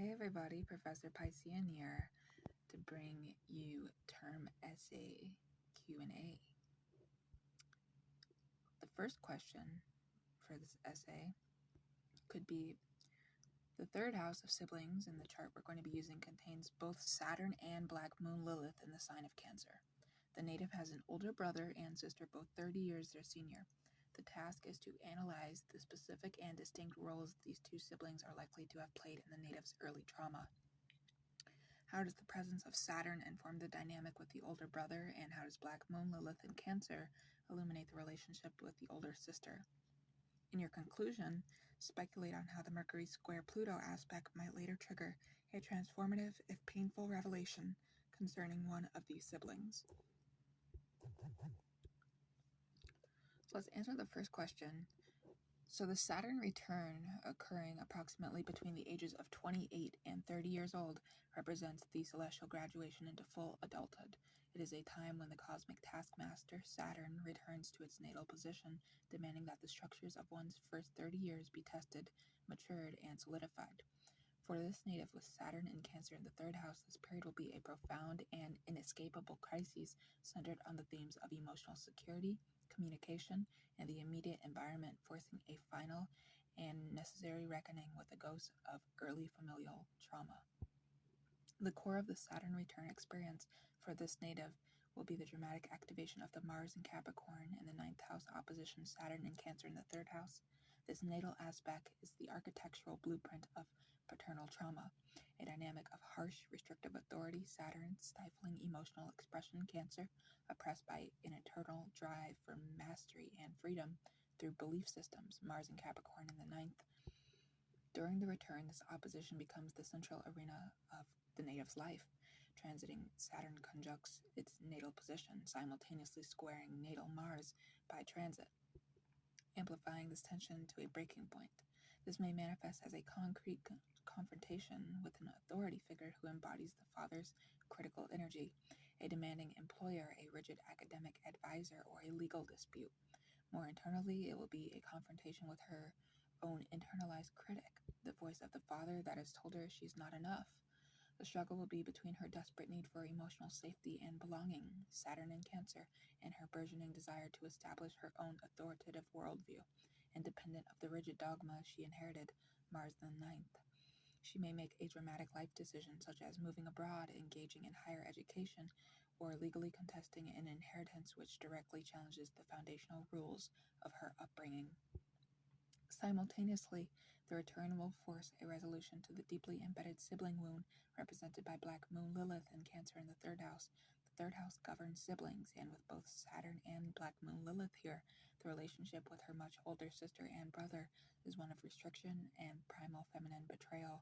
Hey everybody, Professor Piscean here to bring you term essay Q&A. The first question for this essay could be, the third house of siblings in the chart we're going to be using contains both Saturn and Black Moon Lilith in the sign of Cancer. The native has an older brother and sister, both 30 years their senior. The task is to analyze the specific and distinct roles these two siblings are likely to have played in the native's early trauma. How does the presence of Saturn inform the dynamic with the older brother, and how does Black Moon Lilith in Cancer illuminate the relationship with the older sister? In your conclusion, speculate on how the Mercury square Pluto aspect might later trigger a transformative, if painful, revelation concerning one of these siblings. So let's answer the first question. So the Saturn return, occurring approximately between the ages of 28 and 30 years old, represents the celestial graduation into full adulthood. It is a time when the cosmic taskmaster, Saturn, returns to its natal position, demanding that the structures of one's first 30 years be tested, matured, and solidified. For this native with Saturn in Cancer in the third house, this period will be a profound and inescapable crisis centered on the themes of emotional security, communication, and the immediate environment, forcing a final and necessary reckoning with the ghosts of early familial trauma. The core of the Saturn return experience for this native will be the dramatic activation of the Mars in Capricorn in the 9th house opposition Saturn in Cancer in the 3rd house. This natal aspect is the architectural blueprint of paternal trauma, a dynamic of harsh, restrictive authority, Saturn, stifling emotional expression, Cancer, oppressed by an eternal drive for mastery and freedom through belief systems, Mars in Capricorn in the 9th. During the return, this opposition becomes the central arena of the native's life. Transiting Saturn conjuncts its natal position, simultaneously squaring natal Mars by transit, amplifying this tension to a breaking point. This may manifest as a concrete confrontation with an authority figure who embodies the father's critical energy, a demanding employer, a rigid academic advisor, or a legal dispute. More internally, it will be a confrontation with her own internalized critic, the voice of the father that has told her she's not enough. The struggle will be between her desperate need for emotional safety and belonging, Saturn in Cancer, and her burgeoning desire to establish her own authoritative worldview, independent of the rigid dogma she inherited, Mars the 9th. She may make a dramatic life decision, such as moving abroad, engaging in higher education, or legally contesting an inheritance which directly challenges the foundational rules of her upbringing. Simultaneously, the return will force a resolution to the deeply embedded sibling wound represented by Black Moon Lilith in Cancer in the 3rd house. The 3rd house governs siblings, and with both Saturn and Black Moon Lilith here, the relationship with her much older sister and brother is one of restriction and primal feminine betrayal.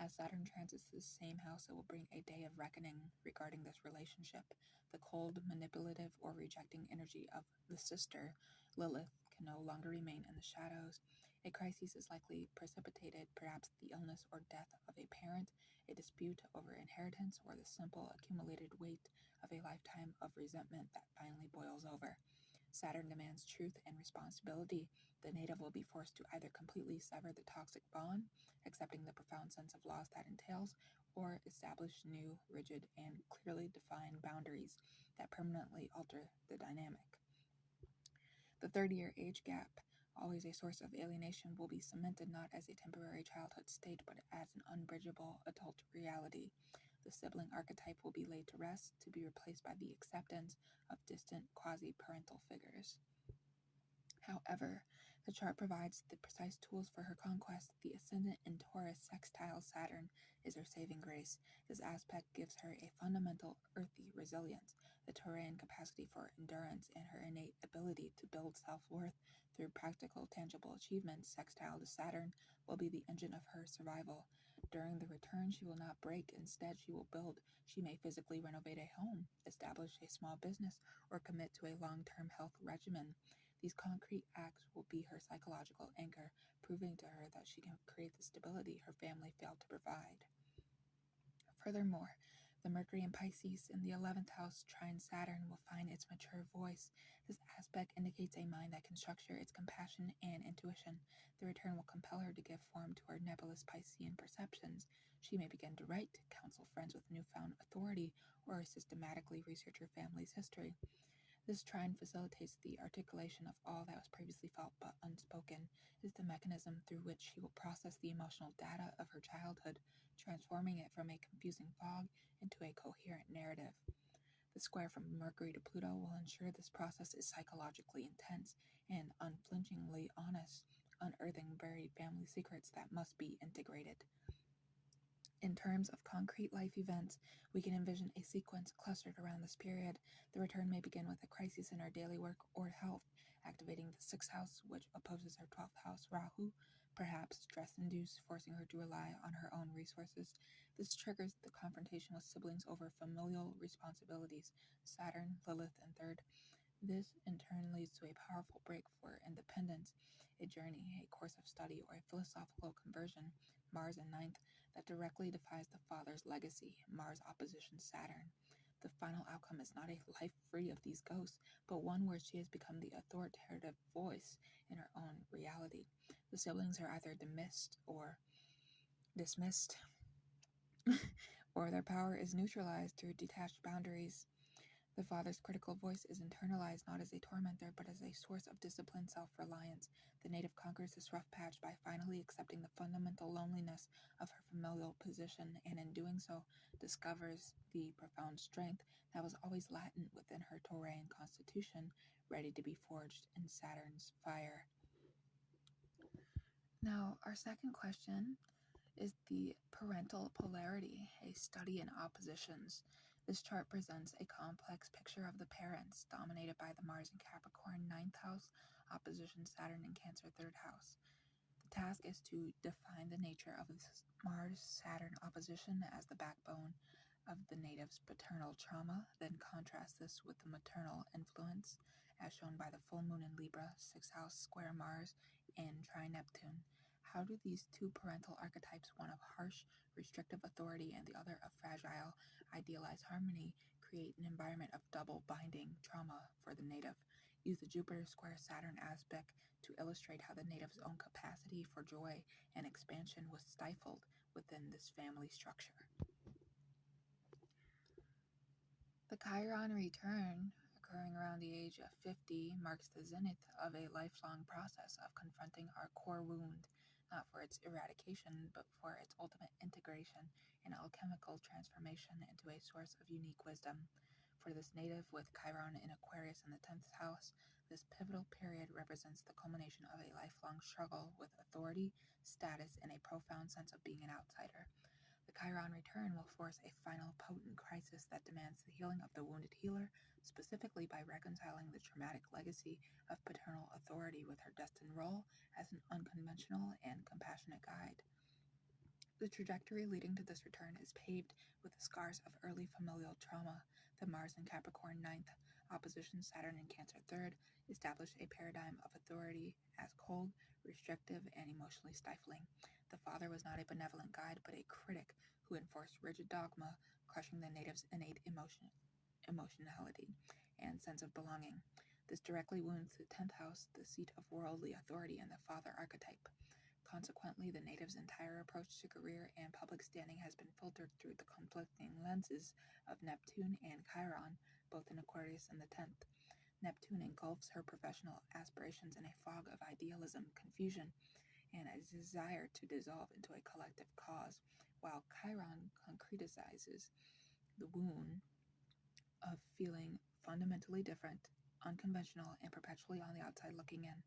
As Saturn transits the same house, it will bring a day of reckoning regarding this relationship. The cold, manipulative, or rejecting energy of the sister, Lilith, can no longer remain in the shadows. A crisis is likely precipitated, perhaps the illness or death of a parent, a dispute over inheritance, or the simple accumulated weight of a lifetime of resentment that finally boils over. Saturn demands truth and responsibility. The native will be forced to either completely sever the toxic bond, accepting the profound sense of loss that entails, or establish new, rigid, and clearly defined boundaries that permanently alter the dynamic. The 30-year age gap, always a source of alienation, will be cemented not as a temporary childhood state, but as an unbridgeable adult reality. The sibling archetype will be laid to rest, to be replaced by the acceptance of distant quasi-parental figures. However, the chart provides the precise tools for her conquest. The ascendant in Taurus sextile Saturn is her saving grace. This aspect gives her a fundamental earthy resilience, the Taurian capacity for endurance, and her innate ability to build self-worth through practical, tangible achievements. Sextile to Saturn will be the engine of her survival. During the return, she will not break. Instead, she will build. She may physically renovate a home, establish a small business, or commit to a long-term health regimen. These concrete acts will be her psychological anchor, proving to her that she can create the stability her family failed to provide. Furthermore, the Mercury in Pisces in the 11th house trine Saturn will find its mature voice. This aspect indicates a mind that can structure its compassion and intuition. The return will compel her to give form to her nebulous Piscean perceptions, She may begin to write, counsel friends with newfound authority, or systematically research her family's history. This trine facilitates the articulation of all that was previously felt but unspoken, is the mechanism through which she will process the emotional data of her childhood, transforming it from a confusing fog into a coherent narrative. The square from Mercury to Pluto will ensure this process is psychologically intense and unflinchingly honest, unearthing buried family secrets that must be integrated. In terms of concrete life events, we can envision a sequence clustered around this period. The return may begin with a crisis in her daily work or health, activating the sixth house, which opposes her 12th house, Rahu, perhaps stress-induced, forcing her to rely on her own resources. This triggers the confrontation with siblings over familial responsibilities, Saturn, Lilith, and third. This, in turn, leads to a powerful break for independence, a journey, a course of study, or a philosophical conversion, Mars in ninth, that directly defies the father's legacy, Mars opposition Saturn. The final outcome is not a life free of these ghosts, but one where she has become the authoritative voice in her own reality. The siblings are either dismissed, or their power is neutralized through detached boundaries. The father's critical voice is internalized not as a tormentor, but as a source of disciplined self-reliance. The native conquers this rough patch by finally accepting the fundamental loneliness of her familial position, and in doing so, discovers the profound strength that was always latent within her Taurian constitution, ready to be forged in Saturn's fire. Now, our second question is the parental polarity, a study in oppositions. This chart presents a complex picture of the parents, dominated by the Mars in Capricorn 9th house, opposition Saturn in Cancer 3rd house. The task is to define the nature of this Mars-Saturn opposition as the backbone of the native's paternal trauma, then contrast this with the maternal influence, as shown by the full moon in Libra, 6th house square Mars, and tri-Neptune. How do these two parental archetypes, one of harsh, restrictive authority and the other of fragile, idealized harmony, create an environment of double binding trauma for the native? Use the Jupiter square Saturn aspect to illustrate how the native's own capacity for joy and expansion was stifled within this family structure. The Chiron return, occurring around the age of 50, marks the zenith of a lifelong process of confronting our core wound, not for its eradication, but for its ultimate integration and alchemical transformation into a source of unique wisdom. For this native with Chiron in Aquarius in the 10th house, this pivotal period represents the culmination of a lifelong struggle with authority, status, and a profound sense of being an outsider. The Chiron return will force a final potent crisis that demands the healing of the wounded healer, specifically by reconciling the traumatic legacy of paternal authority with her destined role as an unconventional and compassionate guide. The trajectory leading to this return is paved with the scars of early familial trauma. The Mars in Capricorn 9th, opposition Saturn in Cancer 3rd, established a paradigm of authority as cold, restrictive, and emotionally stifling. The father was not a benevolent guide, but a critic who enforced rigid dogma, crushing the native's innate emotionality and sense of belonging. This directly wounds the 10th house, the seat of worldly authority and the father archetype. Consequently, the native's entire approach to career and public standing has been filtered through the conflicting lenses of Neptune and Chiron, both in Aquarius and the 10th. Neptune engulfs her professional aspirations in a fog of idealism, confusion, and a desire to dissolve into a collective cause, while Chiron concretizes the wound of feeling fundamentally different, unconventional, and perpetually on the outside looking in.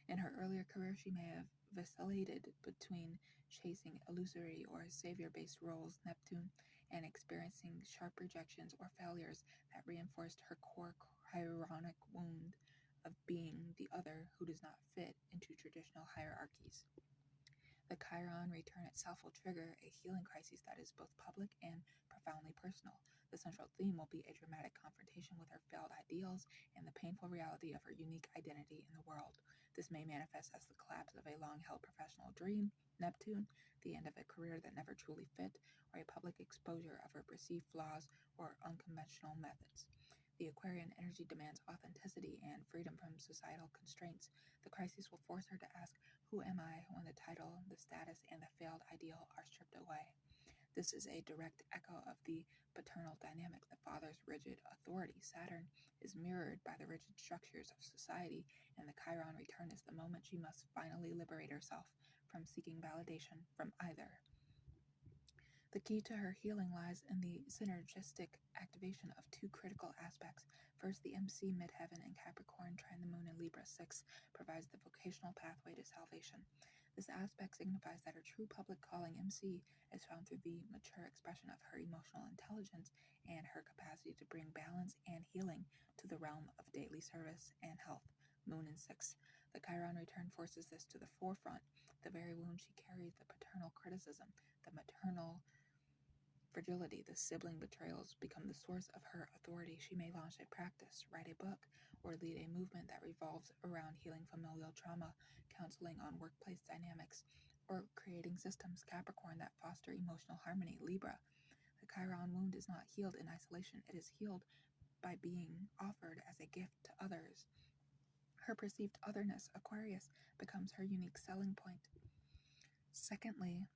In her earlier career, she may have vacillated between chasing illusory or savior-based roles, Neptune, and experiencing sharp rejections or failures that reinforced her core chironic wound of being the other who does not fit into traditional hierarchies. The Chiron return itself will trigger a healing crisis that is both public and profoundly personal. The central theme will be a dramatic confrontation with her failed ideals and the painful reality of her unique identity in the world. This may manifest as the collapse of a long-held professional dream, Neptune, the end of a career that never truly fit, or a public exposure of her perceived flaws or unconventional methods. The Aquarian energy demands authenticity and freedom from societal constraints. The crisis will force her to ask, who am I, when the title, the status, and the failed ideal are stripped away? This is a direct echo of the paternal dynamic. The father's rigid authority, Saturn, is mirrored by the rigid structures of society, and the Chiron return is the moment she must finally liberate herself from seeking validation from either. The key to her healing lies in the synergistic activation of two critical aspects. First, the MC midheaven in Capricorn, trine the moon in Libra 6, provides the vocational pathway to salvation. This aspect signifies that her true public calling, MC, is found through the mature expression of her emotional intelligence and her capacity to bring balance and healing to the realm of daily service and health. Moon in 6. The Chiron return forces this to the forefront. The very wound she carries, the paternal criticism, the maternal fragility, the sibling betrayals, become the source of her authority. She may launch a practice, write a book, or lead a movement that revolves around healing familial trauma, counseling on workplace dynamics, or creating systems, Capricorn, that foster emotional harmony, Libra. The Chiron wound is not healed in isolation. It is healed by being offered as a gift to others. Her perceived otherness, Aquarius, becomes her unique selling point. Secondly,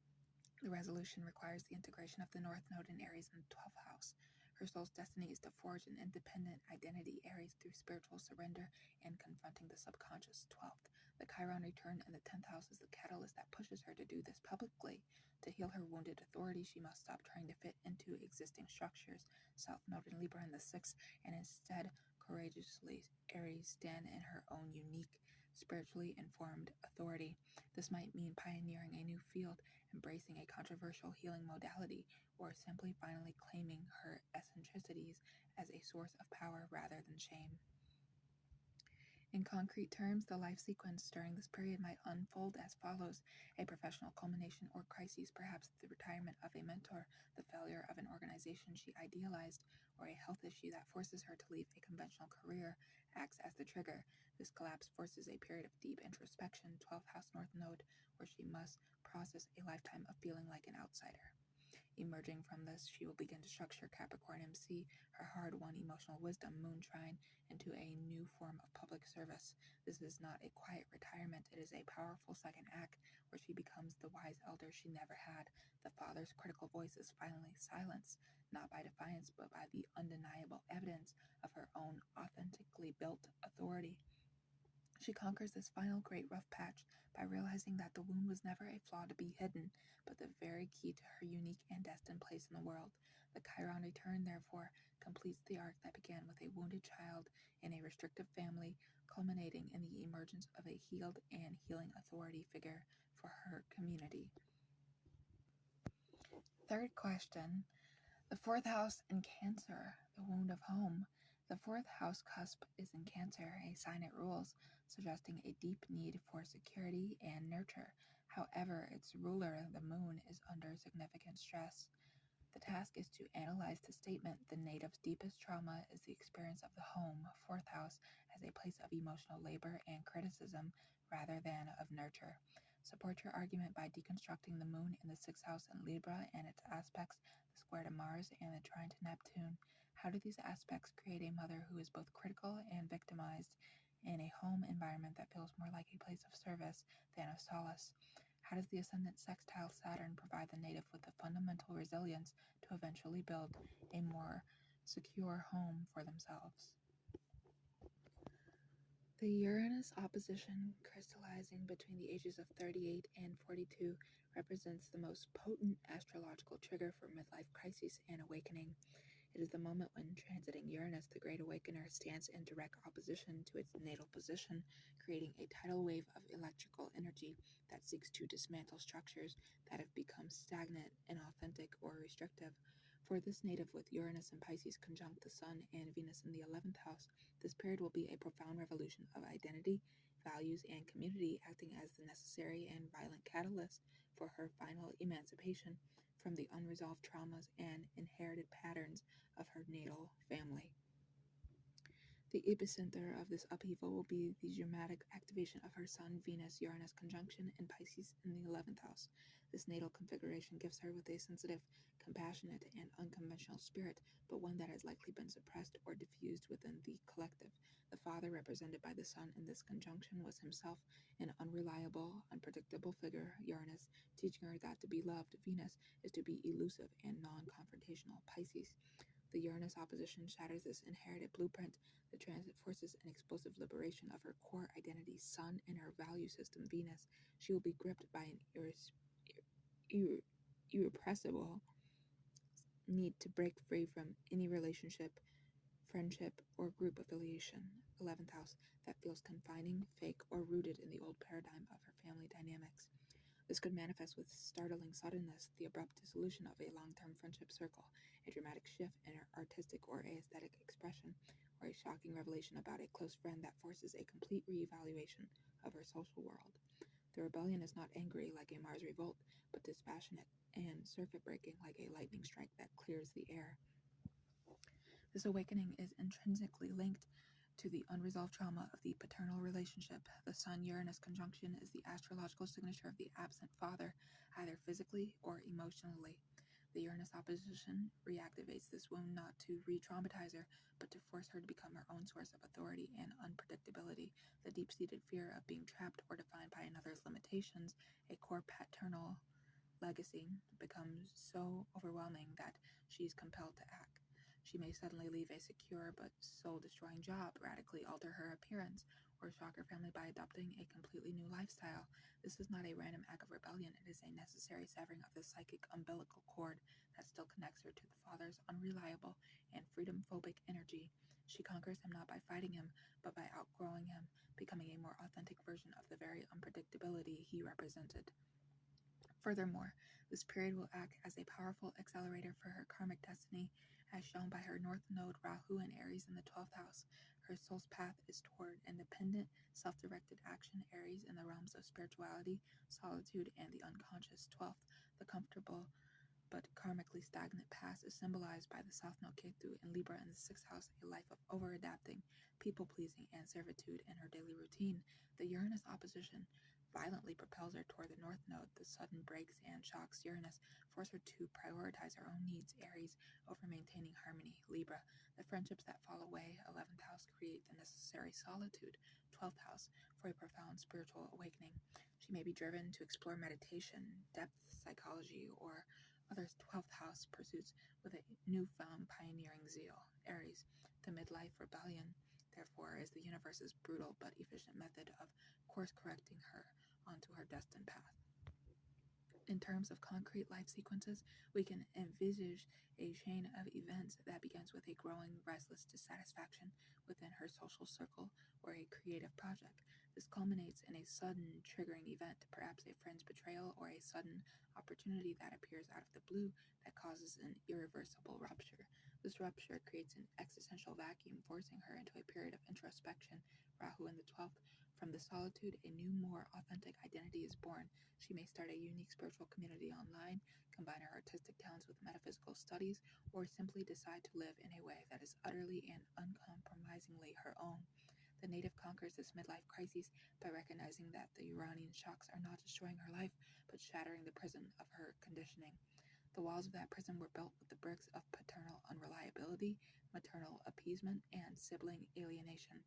the resolution requires the integration of the North Node in Aries in the 12th house. Her soul's destiny is to forge an independent identity, Aries, through spiritual surrender and confronting the subconscious, 12th. The Chiron return in the 10th house is the catalyst that pushes her to do this publicly. To heal her wounded authority, she must stop trying to fit into existing structures, South Node in Libra in the 6th, and instead courageously, Aries, stand in her own unique, spiritually informed authority. This might mean pioneering a new field, embracing a controversial healing modality, or simply finally claiming her eccentricities as a source of power rather than shame. In concrete terms, the life sequence during this period might unfold as follows: a professional culmination or crisis, perhaps the retirement of a mentor, the failure of an organization she idealized, or a health issue that forces her to leave a conventional career acts as the trigger. This collapse forces a period of deep introspection, 12th house North Node, where she must process a lifetime of feeling like an outsider. Emerging from this, she will begin to structure Capricorn MC, her hard-won emotional wisdom, moon trine, into a new form of public service. This is not a quiet retirement. It is a powerful second act where she becomes the wise elder she never had. The father's critical voice is finally silenced, not by defiance, but by the undeniable evidence of her own authentically built authority. She conquers this final great rough patch by realizing that the wound was never a flaw to be hidden, but the very key to her unique and destined place in the world. The Chiron return, therefore, completes the arc that began with a wounded child in a restrictive family, culminating in the emergence of a healed and healing authority figure for her community. Third question. The 4th house in Cancer, the wound of home. The 4th house cusp is in Cancer, a sign it rules, suggesting a deep need for security and nurture. However, its ruler, the moon, is under significant stress. The task is to analyze the statement, the native's deepest trauma is the experience of the home, 4th house, as a place of emotional labor and criticism rather than of nurture. Support your argument by deconstructing the moon in the 6th house in Libra and its aspects, the square to Mars and the trine to Neptune. How do these aspects create a mother who is both critical and victimized in a home environment that feels more like a place of service than of solace? How does the ascendant sextile Saturn provide the native with the fundamental resilience to eventually build a more secure home for themselves? The Uranus opposition, crystallizing between the ages of 38 and 42, represents the most potent astrological trigger for midlife crises and awakening. It is the moment when, transiting Uranus, the Great Awakener stands in direct opposition to its natal position, creating a tidal wave of electrical energy that seeks to dismantle structures that have become stagnant, inauthentic, or restrictive. For this native with Uranus and Pisces conjunct the Sun and Venus in the 11th house, this period will be a profound revolution of identity, values, and community, acting as the necessary and violent catalyst for her final emancipation from the unresolved traumas and inherited patterns of her natal family. The epicenter of this upheaval will be the dramatic activation of her Sun, Venus, Uranus conjunction in Pisces in the 11th house. This natal configuration gives her with a sensitive, compassionate, and unconventional spirit, but one that has likely been suppressed or diffused within the collective. The father, represented by the Sun in this conjunction, was himself an unreliable, unpredictable figure, Uranus, teaching her that to be loved, Venus, is to be elusive and non-confrontational, Pisces. The Uranus opposition shatters this inherited blueprint. The transit forces an explosive liberation of her core identity, Sun, and her value system, Venus. She will be gripped by an irrepressible need to break free from any relationship, friendship, or group affiliation, 11th house, that feels confining, fake, or rooted in the old paradigm of her family dynamics. This could manifest with startling suddenness, the abrupt dissolution of a long-term friendship circle, a dramatic shift in her artistic or aesthetic expression, or a shocking revelation about a close friend that forces a complete reevaluation of her social world. The rebellion is not angry like a Mars revolt, but dispassionate and circuit-breaking like a lightning strike that clears the air. This awakening is intrinsically linked to the unresolved trauma of the paternal relationship. The Sun-Uranus conjunction is the astrological signature of the absent father, either physically or emotionally. The Uranus opposition reactivates this wound not to re-traumatize her, but to force her to become her own source of authority and unpredictability. The deep-seated fear of being trapped or defined by another's limitations, a core paternal legacy, becomes so overwhelming that she's compelled to act. She may suddenly leave a secure but soul-destroying job, radically alter her appearance, or shock her family by adopting a completely new lifestyle. This is not a random act of rebellion, it is a necessary severing of the psychic umbilical cord that still connects her to the father's unreliable and freedom-phobic energy. She conquers him not by fighting him, but by outgrowing him, becoming a more authentic version of the very unpredictability he represented. Furthermore, this period will act as a powerful accelerator for her karmic destiny, as shown by her North Node Rahu in Aries in the 12th house. Her soul's path is toward independent, self-directed action, Aries in the realms of spirituality, solitude, and the unconscious. 12th, the comfortable but karmically stagnant past is symbolized by the South Node Ketu in Libra in the 6th house, a life of over-adapting, people-pleasing, and servitude in her daily routine. The Uranus opposition violently propels her toward the North Node. The sudden breaks and shocks Uranus force her to prioritize her own needs, Aries, over maintaining harmony, Libra. The friendships that fall away, 11th house, create the necessary solitude, 12th house, for a profound spiritual awakening. She may be driven to explore meditation, depth psychology, or other 12th house pursuits with a newfound pioneering zeal, Aries. The midlife rebellion, therefore, is the universe's brutal but efficient method of course-correcting her onto her destined path. In terms of concrete life sequences, we can envisage a chain of events that begins with a growing restless dissatisfaction within her social circle or a creative project. This culminates in a sudden triggering event, perhaps a friend's betrayal or a sudden opportunity that appears out of the blue that causes an irreversible rupture. This rupture creates an existential vacuum, forcing her into a period of introspection. Rahu in the 12th. From the solitude, a new, more authentic identity is born. She may start a unique spiritual community online, combine her artistic talents with metaphysical studies, or simply decide to live in a way that is utterly and uncompromisingly her own. The native conquers this midlife crisis by recognizing that the Uranian shocks are not destroying her life, but shattering the prison of her conditioning. The walls of that prison were built with the bricks of paternal unreliability, maternal appeasement, and sibling alienation.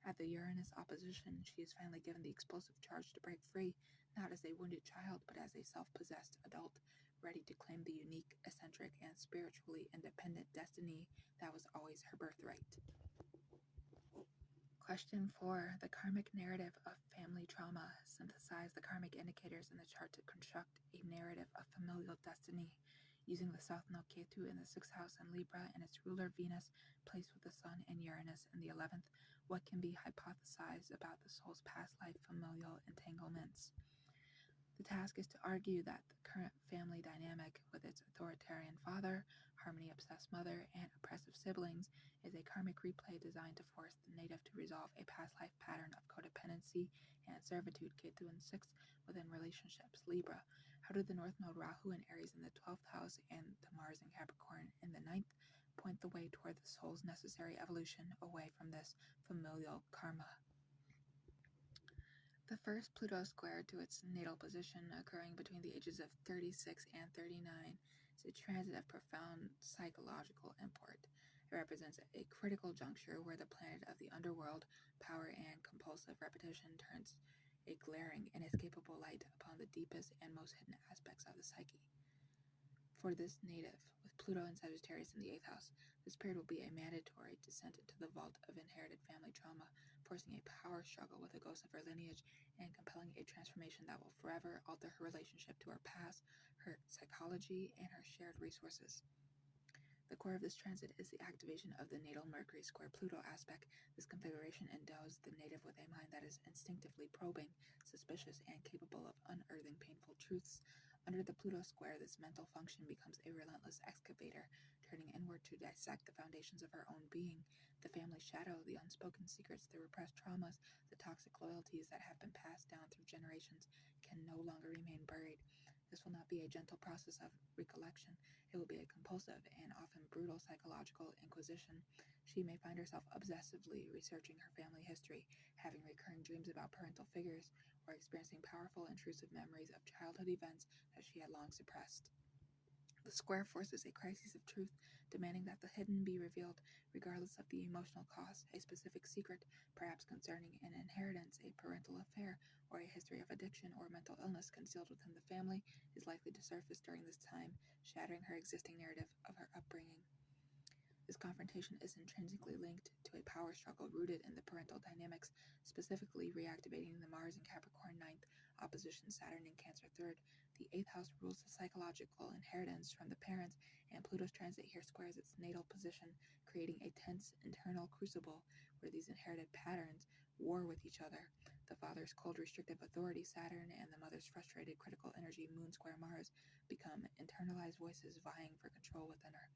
At the Uranus opposition, she is finally given the explosive charge to break free, not as a wounded child, but as a self-possessed adult, ready to claim the unique, eccentric, and spiritually independent destiny that was always her birthright. Question 4. The karmic narrative of family trauma. Synthesize the karmic indicators in the chart to construct a narrative of familial destiny. Using the South Node Ketu in the 6th house and Libra and its ruler Venus placed with the Sun and Uranus in the 11th, what can be hypothesized about the soul's past life familial entanglements? The task is to argue that the current family dynamic, with its authoritarian father, harmony-obsessed mother, and oppressive siblings, is a karmic replay designed to force the native to resolve a past life pattern of codependency and servitude, Ketu in 6th, within relationships, Libra. How did the North Node Rahu in Aries in the 12th house and the Mars in Capricorn in the 9th point the way toward the soul's necessary evolution away from this familial karma. The first Pluto square to its natal position, occurring between the ages of 36 and 39, is a transit of profound psychological import. It represents a critical juncture where the planet of the underworld, power and compulsive repetition, turns a glaring, inescapable light upon the deepest and most hidden aspects of the psyche. For this native, with Pluto and Sagittarius in the 8th house, this period will be a mandatory descent into the vault of inherited family trauma, forcing a power struggle with the ghost of her lineage and compelling a transformation that will forever alter her relationship to her past, her psychology, and her shared resources. The core of this transit is the activation of the natal Mercury square Pluto aspect. This configuration endows the native with a mind that is instinctively probing, suspicious, and capable of unearthing painful truths. Under the Pluto square, this mental function becomes a relentless excavator, turning inward to dissect the foundations of her own being, the family shadow, the unspoken secrets, the repressed traumas, the toxic loyalties that have been passed down through generations can no longer remain buried. This will not be a gentle process of recollection. It will be a compulsive and often brutal psychological inquisition. She may find herself obsessively researching her family history, having recurring dreams about parental figures, or experiencing powerful, intrusive memories of childhood events that she had long suppressed. The square forces a crisis of truth, demanding that the hidden be revealed, regardless of the emotional cost. A specific secret, perhaps concerning an inheritance, a parental affair, or a history of addiction or mental illness concealed within the family, is likely to surface during this time, shattering her existing narrative of her upbringing. This confrontation is intrinsically linked to a power struggle rooted in the parental dynamics, specifically reactivating the Mars in Capricorn 9th, opposition Saturn in Cancer 3rd. The 8th house rules the psychological inheritance from the parents, and Pluto's transit here squares its natal position, creating a tense internal crucible where these inherited patterns war with each other. The father's cold, restrictive authority, Saturn, and the mother's frustrated, critical energy, Moon square Mars, become internalized voices vying for control within her.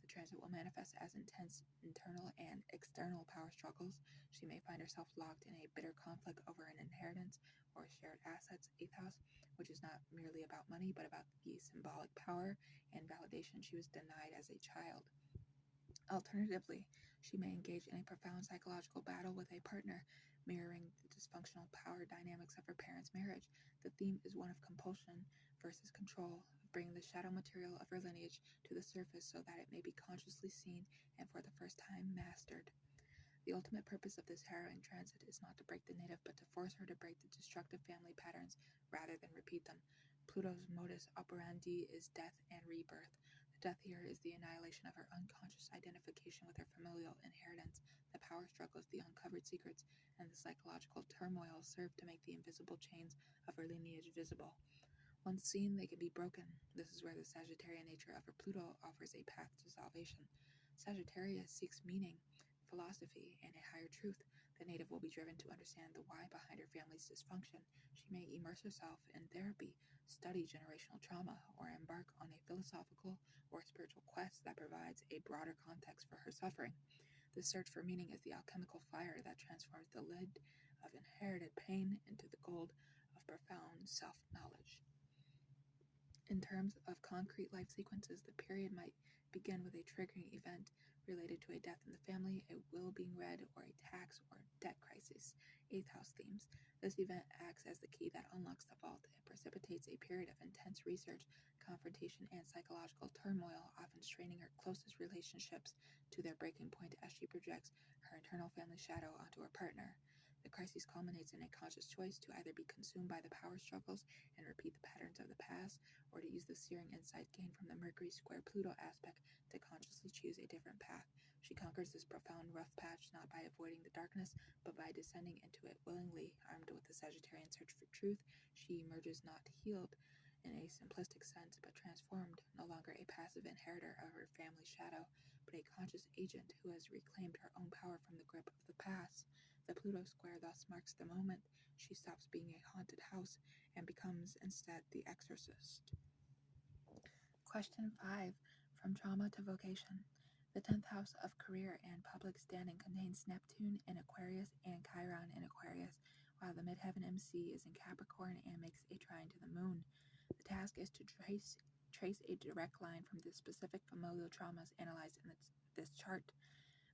The transit will manifest as intense internal and external power struggles. She may find herself locked in a bitter conflict over an inheritance or shared assets, 8th house, which is not merely about money, but about the symbolic power and validation she was denied as a child. Alternatively, she may engage in a profound psychological battle with a partner, mirroring the dysfunctional power dynamics of her parents' marriage. The theme is one of compulsion versus control, bringing the shadow material of her lineage to the surface so that it may be consciously seen and for the first time mastered. The ultimate purpose of this harrowing transit is not to break the native, but to force her to break the destructive family patterns rather than repeat them. Pluto's modus operandi is death and rebirth. The death here is the annihilation of her unconscious identification with her familial inheritance. The power struggles, the uncovered secrets, and the psychological turmoil serve to make the invisible chains of her lineage visible. Once seen, they can be broken. This is where the Sagittarian nature of her Pluto offers a path to salvation. Sagittarius seeks meaning, philosophy, and a higher truth. The native will be driven to understand the why behind her family's dysfunction. She may immerse herself in therapy, study generational trauma, or embark on a philosophical or spiritual quest that provides a broader context for her suffering. The search for meaning is the alchemical fire that transforms the lead of inherited pain into the gold of profound self-knowledge. In terms of concrete life sequences, the period might begin with a triggering event related to a death in the family, a will being read, or a tax or debt crisis. 8th house themes. This event acts as the key that unlocks the vault. It precipitates a period of intense research, confrontation, and psychological turmoil, often straining her closest relationships to their breaking point as she projects her internal family shadow onto her partner. The crisis culminates in a conscious choice to either be consumed by the power struggles and repeat the patterns of the past, or to use the searing insight gained from the Mercury square Pluto aspect to consciously choose a different path. She conquers this profound rough patch not by avoiding the darkness, but by descending into it willingly. Armed with the Sagittarian search for truth, she emerges not healed in a simplistic sense, but transformed, no longer a passive inheritor of her family shadow, but a conscious agent who has reclaimed her own power from the grip of the past. The Pluto square thus marks the moment she stops being a haunted house and becomes instead the exorcist. Question 5. From trauma to vocation. The 10th house of career and public standing contains Neptune in Aquarius and Chiron in Aquarius, while the midheaven MC is in Capricorn and makes a trine to the moon. The task is to trace a direct line from the specific familial traumas analyzed in its this chart.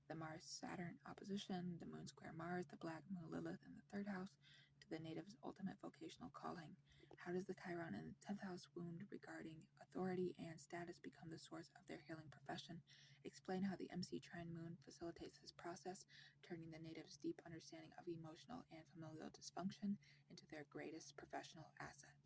The Mars-Saturn opposition, the Moon square Mars, the Black Moon Lilith in the 3rd house, to the native's ultimate vocational calling. How does the Chiron in the 10th house wound regarding authority and status become the source of their healing profession? Explain how the MC trine moon facilitates this process, turning the native's deep understanding of emotional and familial dysfunction into their greatest professional asset.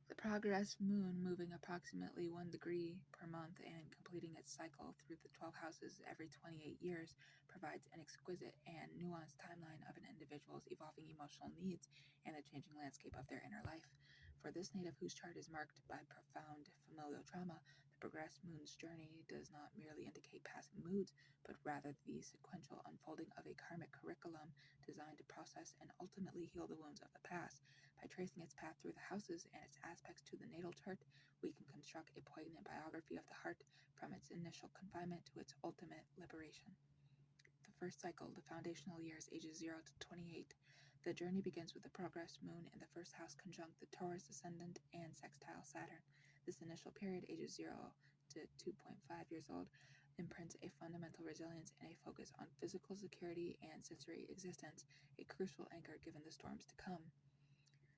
The progress moon, moving approximately 1 degree per month and completing its cycle through the 12 houses every 28 years, provides an exquisite and nuanced timeline of an individual's evolving emotional needs and the changing landscape of their inner life. For this native whose chart is marked by profound familial trauma, the progress moon's journey does not merely indicate passing moods, but rather the sequential unfolding of a karmic curriculum designed to process and ultimately heal the wounds of the past. By tracing its path through the houses and its aspects to the natal chart, we can construct a poignant biography of the heart from its initial confinement to its ultimate liberation. The first cycle, the foundational years, ages 0 to 28. The journey begins with the progress moon in the 1st house conjunct the Taurus ascendant and sextile Saturn. This initial period, ages 0 to 2.5 years old, imprints a fundamental resilience and a focus on physical security and sensory existence, a crucial anchor given the storms to come.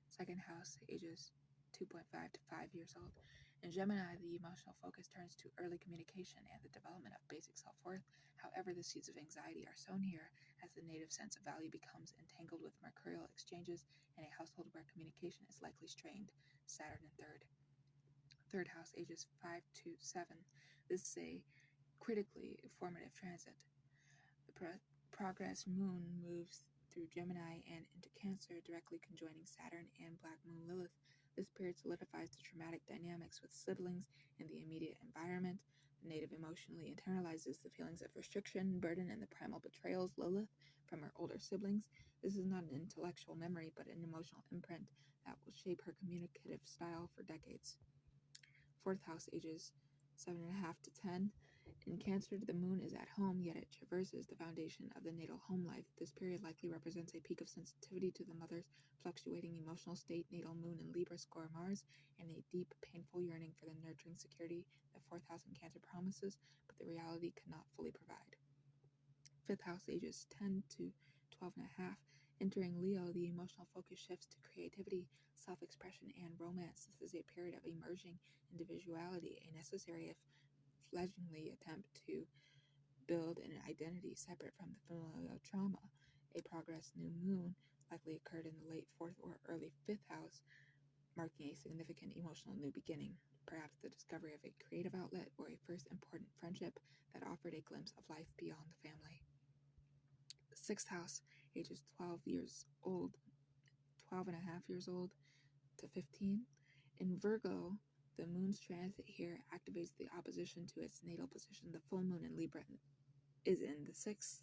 2nd house, ages 2.5 to 5 years old. In Gemini, the emotional focus turns to early communication and the development of basic self-worth. However, the seeds of anxiety are sown here as the native sense of value becomes entangled with mercurial exchanges and a household where communication is likely strained. Saturn in 3rd house, ages 5 to 7. This is a critically formative transit. The progress moon moves through Gemini and into Cancer, directly conjoining Saturn and Black Moon Lilith. This period solidifies the traumatic dynamics with siblings in the immediate environment. The native emotionally internalizes the feelings of restriction, burden, and the primal betrayals Lilith from her older siblings. This is not an intellectual memory, but an emotional imprint that will shape her communicative style for decades. 4th house, ages 7.5 to 10. In Cancer, the moon is at home, yet it traverses the foundation of the natal home life. This period likely represents a peak of sensitivity to the mother's fluctuating emotional state, natal moon in Libra square Mars, and a deep, painful yearning for the nurturing security the 4th house in Cancer promises, but the reality cannot fully provide. 5th house, ages 10 to 12 and a half. Entering Leo, the emotional focus shifts to creativity, self-expression, and romance. This is a period of emerging individuality, a necessary if fledglingly attempt to build an identity separate from the familial trauma. A progress new moon likely occurred in the late 4th or early 5th house, marking a significant emotional new beginning, perhaps the discovery of a creative outlet or a first important friendship that offered a glimpse of life beyond the family. 6th house, ages 12 and a half years old to 15. In Virgo, the moon's transit here activates the opposition to its natal position. The full moon in Libra is in the 6th.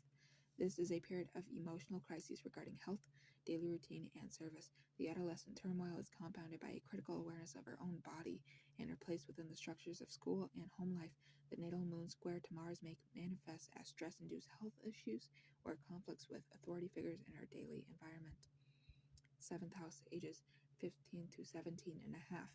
This is a period of emotional crises regarding health, daily routine, and service. The adolescent turmoil is compounded by a critical awareness of her own body and her place within the structures of school and home life. The natal moon square to Mars may manifest as stress-induced health issues or conflicts with authority figures in her daily environment. 7th house, ages 15 to 17 and a half.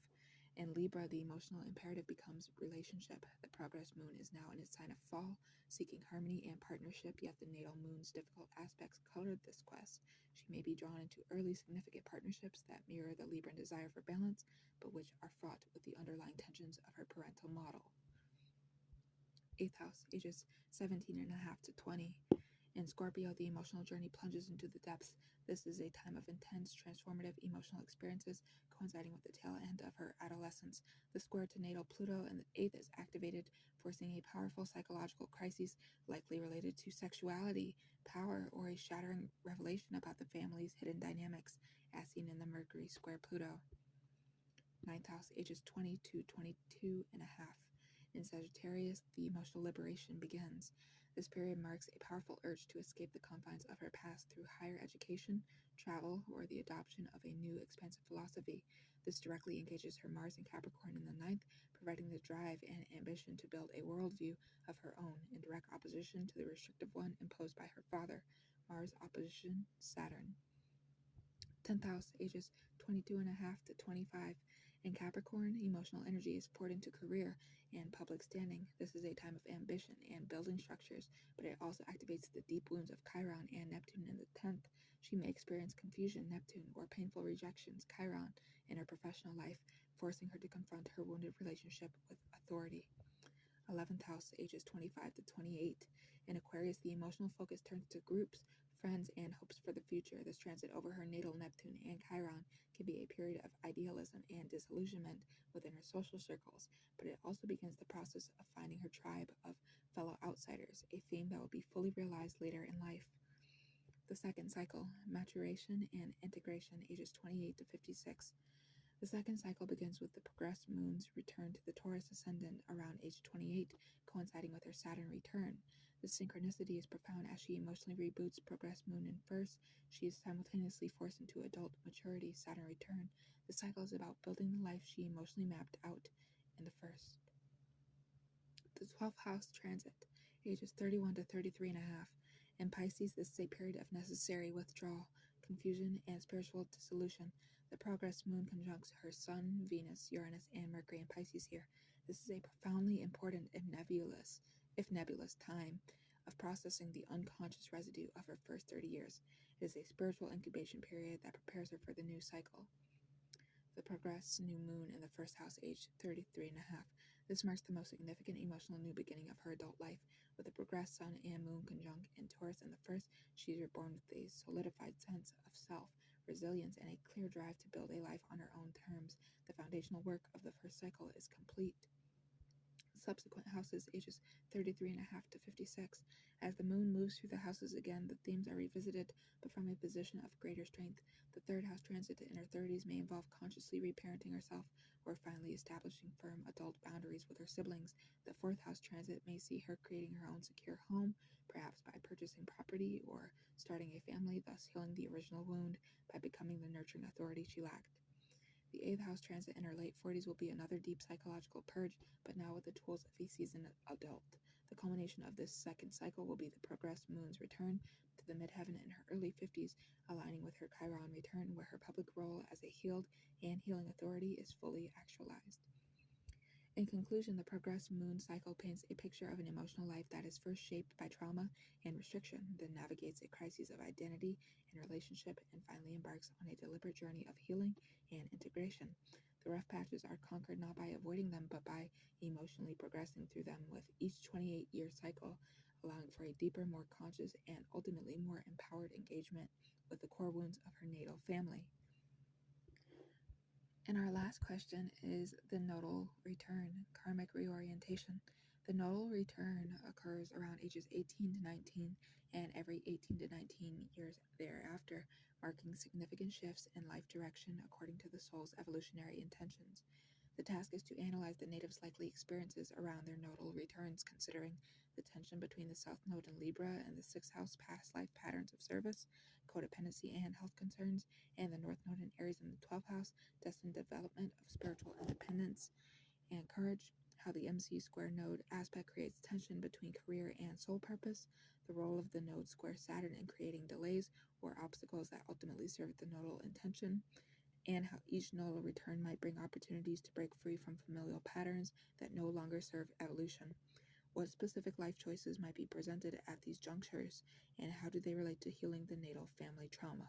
In Libra, the emotional imperative becomes relationship. The progress moon is now in its sign of fall, seeking harmony and partnership, yet the natal moon's difficult aspects colored this quest. She may be drawn into early significant partnerships that mirror the Libran desire for balance, but which are fraught with the underlying tensions of her parental model. 8th house, ages 17 and a half to 20. In Scorpio, the emotional journey plunges into the depths. This is a time of intense, transformative emotional experiences coinciding with the tail end of her adolescence. The square to natal Pluto in the 8th is activated, forcing a powerful psychological crisis likely related to sexuality, power, or a shattering revelation about the family's hidden dynamics, as seen in the Mercury square Pluto. 9th house, ages 20 to 22 and a half. In Sagittarius, the emotional liberation begins. This period marks a powerful urge to escape the confines of her past through higher education, travel, or the adoption of a new expansive philosophy. This directly engages her Mars in Capricorn in the 9th, providing the drive and ambition to build a worldview of her own, in direct opposition to the restrictive one imposed by her father, Mars opposition Saturn. 10th house, ages 22 and a half to 25. In Capricorn, emotional energy is poured into career and public standing. This is a time of ambition and building structures, but it also activates the deep wounds of Chiron and Neptune in the 10th. She may experience confusion, Neptune, or painful rejections, Chiron, in her professional life, forcing her to confront her wounded relationship with authority. 11th house, ages 25 to 28. In Aquarius, the emotional focus turns to groups, friends, and hopes for the future. This transit over her natal Neptune and Chiron can be a period of idealism and disillusionment within her social circles, but it also begins the process of finding her tribe of fellow outsiders, a theme that will be fully realized later in life. The second cycle, maturation and integration, ages 28 to 56. The second cycle begins with the progressed moon's return to the Taurus ascendant around age 28, coinciding with her Saturn return. The synchronicity is profound as she emotionally reboots progressed moon in first. She is simultaneously forced into adult maturity, Saturn return. The cycle is about building the life she emotionally mapped out in the first. The 12th house transit, ages 31 to 33 and a half. In Pisces, this is a period of necessary withdrawal, confusion, and spiritual dissolution. The progress moon conjuncts her Sun, Venus, Uranus, and Mercury in Pisces here. This is a profoundly important if nebulous time of processing the unconscious residue of her first 30 years. It is a spiritual incubation period that prepares her for the new cycle. The progressed new moon in the first house, aged 33 and a half. This marks the most significant emotional new beginning of her adult life. With the progressed sun and moon conjunct in Taurus in the first, she is reborn with a solidified sense of self, resilience, and a clear drive to build a life on her own terms. The foundational work of the first cycle is complete. Subsequent houses, ages 33 and a half to 56. As the moon moves through the houses again, the themes are revisited, but from a position of greater strength. The third house transit in her 30s may involve consciously reparenting herself or finally establishing firm adult boundaries with her siblings. The fourth house transit may see her creating her own secure home, perhaps by purchasing property or starting a family, thus healing the original wound by becoming the nurturing authority she lacked. The 8th house transit in her late 40s will be another deep psychological purge, but now with the tools of a seasoned adult. The culmination of this second cycle will be the progressed moon's return to the midheaven in her early 50s, aligning with her Chiron return, where her public role as a healed and healing authority is fully actualized. In conclusion, the progressed moon cycle paints a picture of an emotional life that is first shaped by trauma and restriction, then navigates a crisis of identity and relationship, and finally embarks on a deliberate journey of healing and integration. The rough patches are conquered not by avoiding them, but by emotionally progressing through them with each 28-year cycle, allowing for a deeper, more conscious, and ultimately more empowered engagement with the core wounds of her natal family. And our last question is the nodal return, karmic reorientation. The nodal return occurs around ages 18 to 19 and every 18 to 19 years thereafter, marking significant shifts in life direction according to the soul's evolutionary intentions. The task is to analyze the native's likely experiences around their nodal returns, considering the tension between the South Node in Libra and the 6th house past life patterns of service, codependency, and health concerns, and the North Node in Aries in the 12th house, destined development of spiritual independence and courage, how the MC square node aspect creates tension between career and soul purpose, the role of the node square Saturn in creating delays or obstacles that ultimately serve the nodal intention, and how each nodal return might bring opportunities to break free from familial patterns that no longer serve evolution. What specific life choices might be presented at these junctures, and how do they relate to healing the natal family trauma?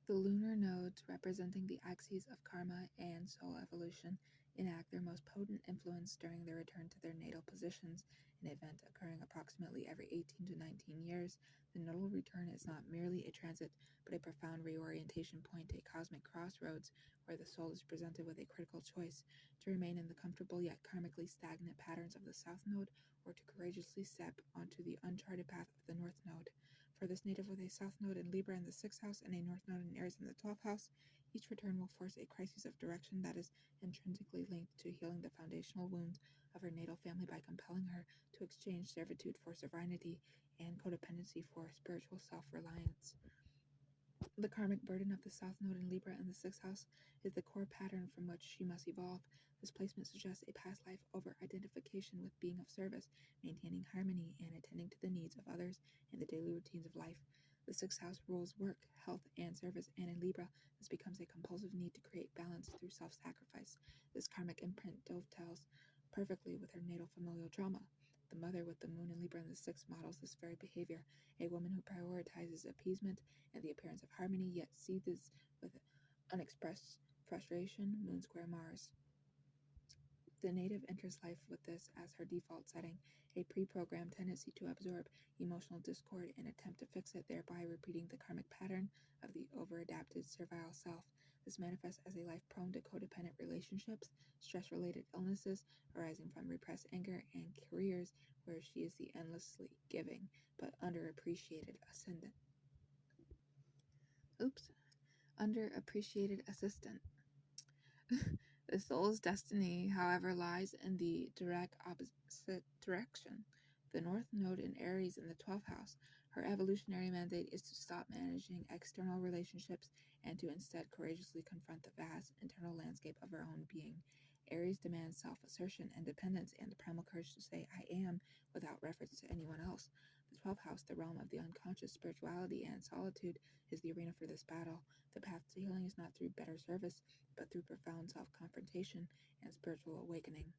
The lunar nodes, representing the axes of karma and soul evolution, enact their most potent influence during their return to their natal positions, an event occurring approximately every 18 to 19 years. The nodal return is not merely a transit, but a profound reorientation point, a cosmic crossroads, where the soul is presented with a critical choice: to remain in the comfortable yet karmically stagnant patterns of the South Node, or to courageously step onto the uncharted path of the North Node. For this native with a South Node in Libra in the 6th house and a North Node in Aries in the 12th house, each return will force a crisis of direction that is intrinsically linked to healing the foundational wounds of her natal family by compelling her to exchange servitude for sovereignty and codependency for spiritual self-reliance. The karmic burden of the South Node in Libra in the 6th house is the core pattern from which she must evolve. This placement suggests a past life over-identification with being of service, maintaining harmony, and attending to the needs of others in the daily routines of life. The sixth house rules work, health, and service, and in Libra, this becomes a compulsive need to create balance through self-sacrifice. This karmic imprint dovetails perfectly with her natal familial drama. The mother with the moon in Libra in the sixth models this very behavior, a woman who prioritizes appeasement and the appearance of harmony, yet seethes with unexpressed frustration, moon square Mars. The native enters life with this as her default setting, a pre-programmed tendency to absorb emotional discord and attempt to fix it, thereby repeating the karmic pattern of the over-adapted servile self. This manifests as a life prone to codependent relationships, stress-related illnesses arising from repressed anger, and careers where she is the endlessly giving but underappreciated ascendant. Underappreciated assistant. The soul's destiny, however, lies in the direct opposite direction. The North Node in Aries in the 12th house. Her evolutionary mandate is to stop managing external relationships and to instead courageously confront the vast internal landscape of her own being. Aries demands self-assertion, independence, and the primal courage to say "I am" without reference to anyone else. The 12th house, the realm of the unconscious, spirituality, and solitude, is the arena for this battle. The path to healing is not through better service, but through profound self-confrontation and spiritual awakening.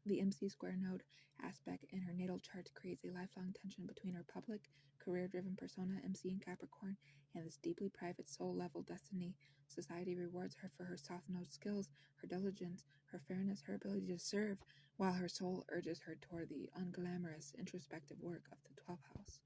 The MC square node aspect in her natal chart creates a lifelong tension between her public, career-driven persona, MC in Capricorn, and this deeply private soul-level destiny. Society rewards her for her soft node skills, her diligence, her fairness, her ability to serve, while her soul urges her toward the unglamorous, introspective work of the 12th house.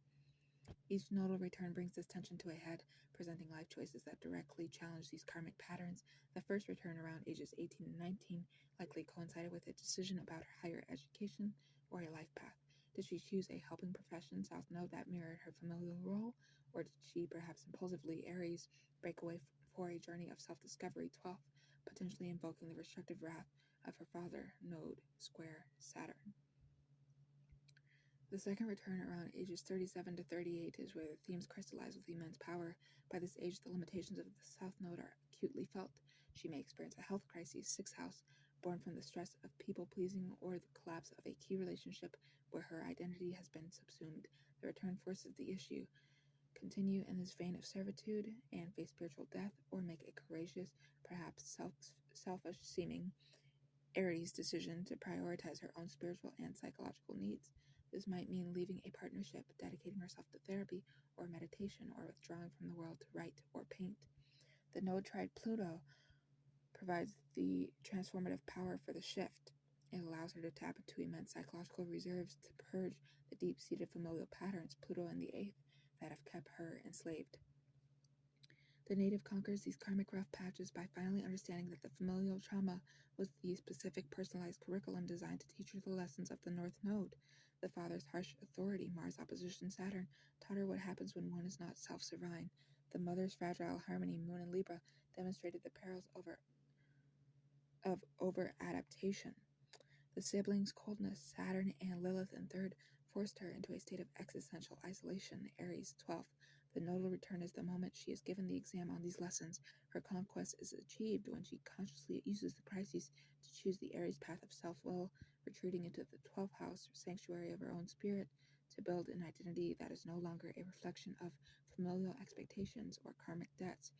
Each nodal return brings this tension to a head, presenting life choices that directly challenge these karmic patterns. The first return, around ages 18 and 19, likely coincided with a decision about her higher education or a life path. Did she choose a helping profession, South Node, that mirrored her familial role, or did she, perhaps impulsively, Aries, break away for a journey of self-discovery, 12th, potentially invoking the restrictive wrath of her father, Node square Saturn? The second return, around ages 37 to 38, is where the themes crystallize with immense power. By this age, the limitations of the South Node are acutely felt. She may experience a health crisis, sixth house, born from the stress of people-pleasing or the collapse of a key relationship where her identity has been subsumed. The return forces the issue: continue in this vein of servitude and face spiritual death, or make a courageous, perhaps selfish-seeming Aries' decision to prioritize her own spiritual and psychological needs. This might mean leaving a partnership, dedicating herself to therapy or meditation, or withdrawing from the world to write or paint. The node trine Pluto provides the transformative power for the shift. It allows her to tap into immense psychological reserves to purge the deep-seated familial patterns, Pluto in the 8th, that have kept her enslaved. The native conquers these karmic rough patches by finally understanding that the familial trauma was the specific personalized curriculum designed to teach her the lessons of the North Node. The father's harsh authority, Mars opposition Saturn, taught her what happens when one is not self-servine. The mother's fragile harmony, Moon in Libra, demonstrated the perils of over-adaptation. The siblings' coldness, Saturn and Lilith in 3rd, forced her into a state of existential isolation, Aries 12th. The nodal return is the moment she is given the exam on these lessons. Her conquest is achieved when she consciously uses the crises to choose the Aries path of self-will, retreating into the 12th house, sanctuary of her own spirit, to build an identity that is no longer a reflection of familial expectations or karmic debts.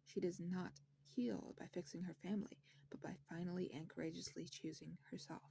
She does not heal by fixing her family, but by finally and courageously choosing herself.